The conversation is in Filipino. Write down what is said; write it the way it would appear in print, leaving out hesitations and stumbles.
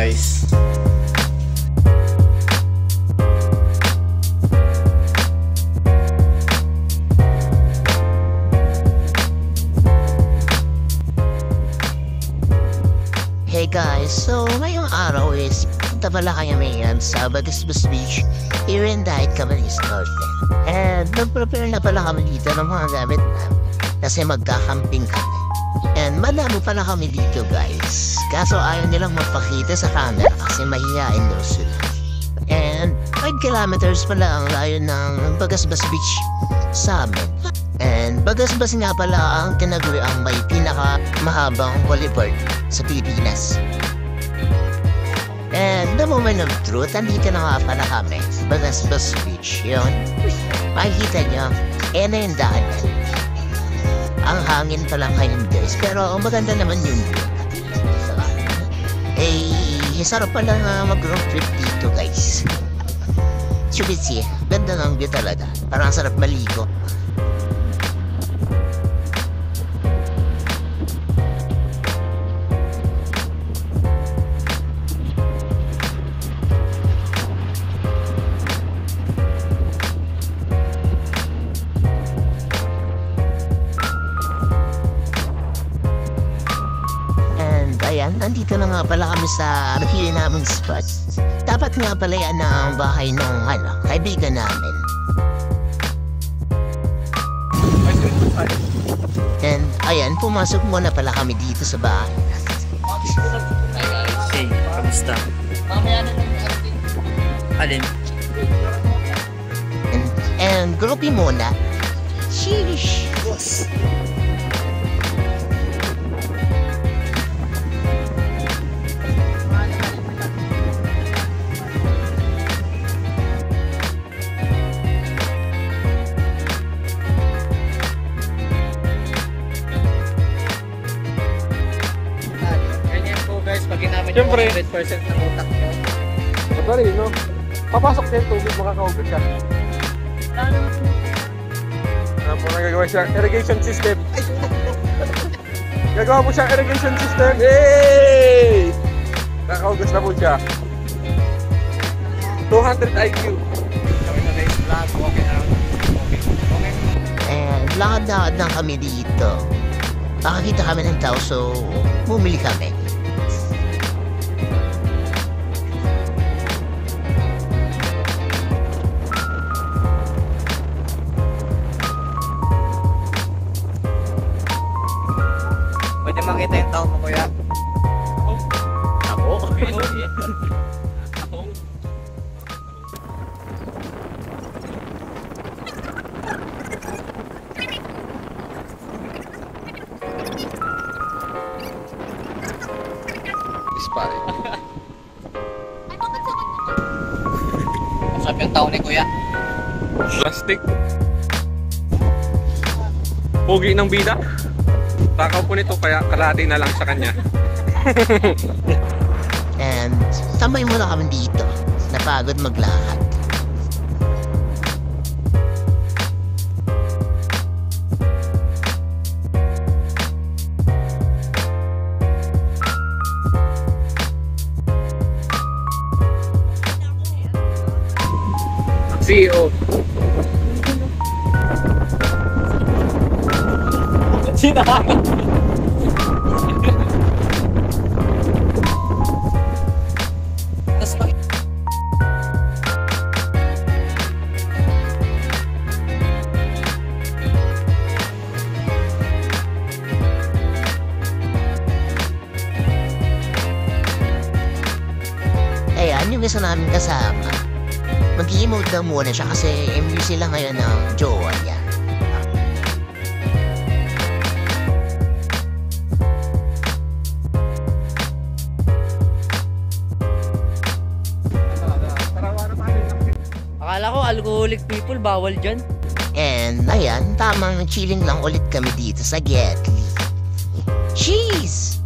Guys, hey guys, so ngayong araw is punta pala kayo ngayon sa Bagasbas Beach here in Dahit Camarines Norte. And nag-prepare na pala kami dito ng mga gamit namin kasi magkakamping kami. And madami pala kami dito guys, kaso ayaw nilang magpakita sa camera kasi mahihain daw sila. And 5 kilometers pala ang layo ng Bagasbas Beach sa amin. And Bagasbas nga pala ang tinaguriang may pinaka-mahabang boulevard sa Pilipinas. And the moment of truth, andito na nga pala kami sa Bagasbas Beach. Yun, makikita nyo, na yung daanan. Ang hangin pa lang ngayon guys, pero maganda naman yung view. Sarap pala mag-road trip dito guys. Chubitsi, ganda ng view talaga. Parang sarap maligo. Ayan, nandito na nga pala kami sa napili naming spot. Dapat nga pala yan ang bahay ng kaibigan namin. And ayan, pumasok muna pala kami dito sa bahay. hey, kamusta? Alin? And groupie muna. Sheesh. Yes. Pag ginamit yung Siyempre. 100% ng utak nyo. Sorry, no? Papasok na yung tubig, makakaugat ka. Ano po nagagawa siya? Irrigation system. Gagawa mo siya irrigation system. Yay! Nakakaugat na po siya. 200 IQ. Kami na guys, vlog, walking around. Okay. And lakad-lakad lang kami dito. Nakakita kami ng tao, so bumili kami. Pwede makita yung taon mo kuya? Ako? Ispare. Masarap yung taon ni kuya. Plastic. Pogi ng bida. Takaw po nito kaya kalahati na lang sa kanya. And tambay muna kami dito. Napagod maglakad. CEO. Sina? Ayan, yung isa namin kasama. Mag-i-emote daw muna siya kasi MU sila ngayon ng jowa niya. Akala ko alcoholic people, bawal dyan. And ayan, tamang chilling lang ulit kami dito sa Getly. Cheese!